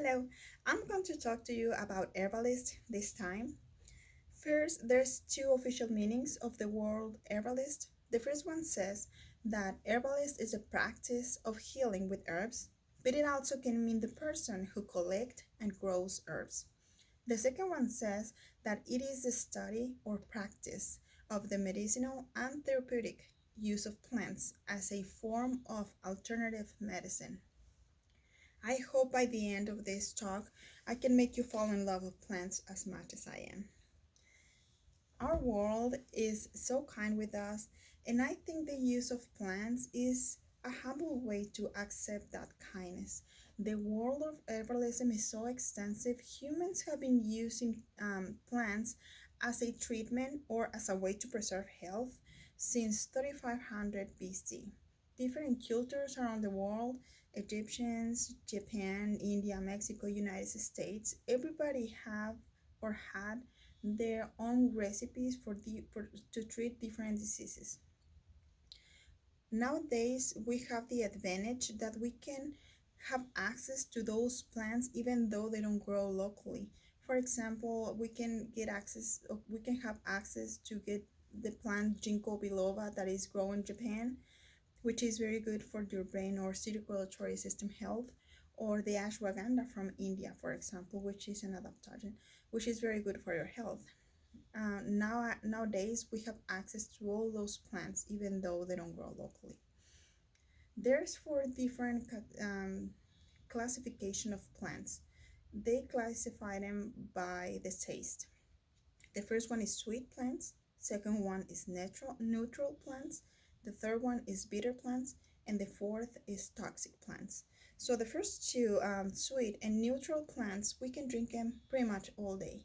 Hello, I'm going to talk to you about Herbalist this time. First, there's two official meanings of the word herbalist. The first one says that herbalist is a practice of healing with herbs, but it also can mean the person who collects and grows herbs. The second one says that it is the study or practice of the medicinal and therapeutic use of plants as a form of alternative medicine. I hope by the end of this talk, I can make you fall in love with plants as much as I am. Our world is so kind with us, and I think the use of plants is a humble way to accept that kindness. The world of herbalism is so extensive. Humans have been using plants as a treatment or as a way to preserve health since 3500 BC. Different cultures around the world, Egyptians, Japan, India, Mexico, United States, everybody have or had their own recipes to treat different diseases. Nowadays, we have the advantage that we can have access to those plants even though they don't grow locally. For example, we can have access to get the plant Ginkgo biloba that is grown in Japan, which is very good for your brain or circulatory system health, or the ashwagandha from India, for example, which is an adaptogen, which is very good for your health. Nowadays, we have access to all those plants, even though they don't grow locally. There's four different classification of plants. They classify them by the taste. The first one is sweet plants. Second one is neutral plants. The third one is bitter plants, and the fourth is toxic plants. So the first two, sweet and neutral plants, we can drink them pretty much all day.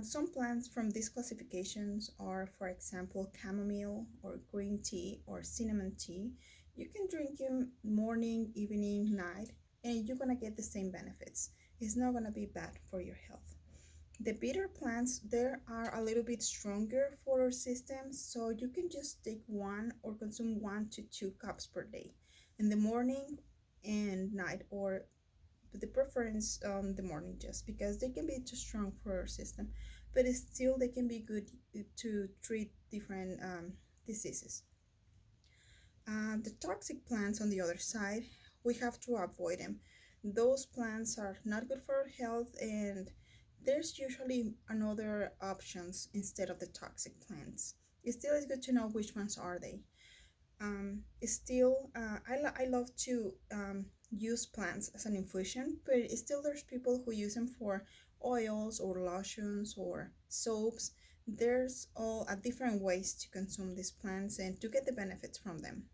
Some plants from these classifications are, for example, chamomile or green tea or cinnamon tea. You can drink them morning, evening, night, and you're gonna get the same benefits. It's not gonna be bad for your health. The bitter plants, they are a little bit stronger for our system, so you can just take one or consume 1 to 2 cups per day in the morning and night, or the preference the morning, just because they can be too strong for our system, but still they can be good to treat different diseases. The toxic plants, on the other side, we have to avoid them. Those plants are not good for our health, and there's usually another options instead of the toxic plants. It still is good to know which ones are they. I love to use plants as an infusion, but still there's people who use them for oils or lotions or soaps. There's all different ways to consume these plants and to get the benefits from them.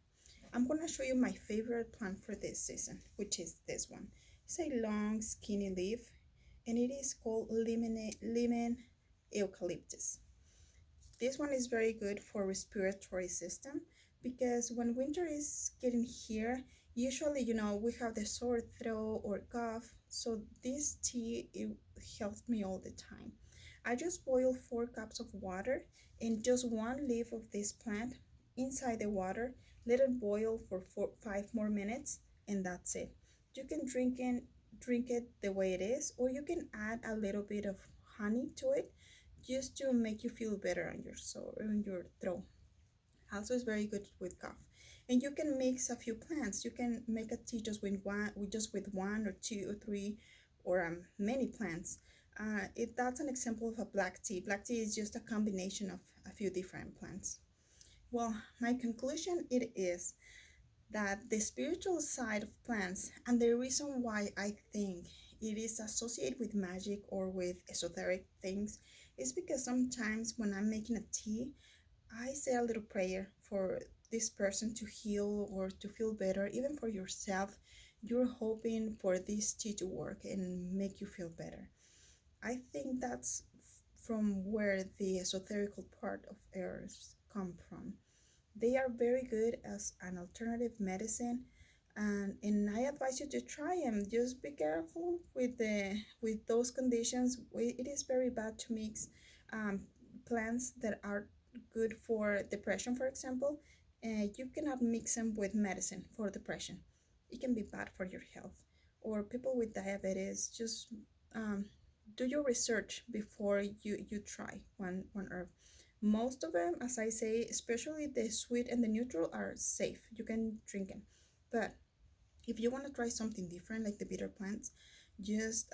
I'm gonna show you my favorite plant for this season, which is this one. It's a long skinny leaf, and it is called lemon eucalyptus. This one is very good for respiratory system, because when winter is getting here, usually we have the sore throat or cough. So this tea, it helps me all the time. I just boil 4 cups of water and just one leaf of this plant inside the water. Let it boil for 5 more minutes, and that's it. You can drink it the way it is, or you can add a little bit of honey to it just to make you feel better on your throat. Also, it's very good with cough. And you can mix a few plants. You can make a tea just with one or two or three, or many plants. That's an example of a black tea. Black tea is just a combination of a few different plants. Well, my conclusion it is that the spiritual side of plants, and the reason why I think it is associated with magic or with esoteric things, is because sometimes when I'm making a tea, I say a little prayer for this person to heal or to feel better. Even for yourself, you're hoping for this tea to work and make you feel better. I think that's from where the esoterical part of herbs come from. They are very good as an alternative medicine, and I advise you to try them. Just be careful with those conditions. It is very bad to mix um, plants that are good for depression, for example. You cannot mix them with medicine for depression. It can be bad for your health. or people with diabetes, just um, do your research before you try one herb. Most of them, as I say, especially the sweet and the neutral, are safe. You can drink them. But if you want to try something different, like the bitter plants, just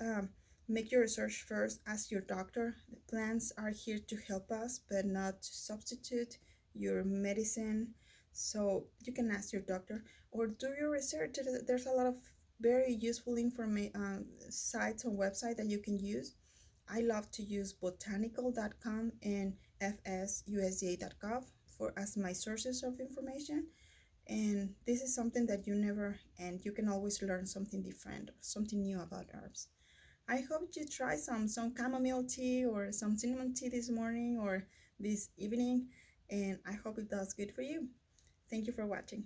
make your research first. Ask your doctor. The plants are here to help us, but not to substitute your medicine. So you can ask your doctor or do your research. There's a lot of very useful information sites and websites that you can use. I love to use botanical.com and fsusda.gov for as my sources of information, and this is something that you never and you can always learn something different, something new about herbs. I hope you try some chamomile tea or some cinnamon tea this morning or this evening, and I hope it does good for you. Thank you for watching.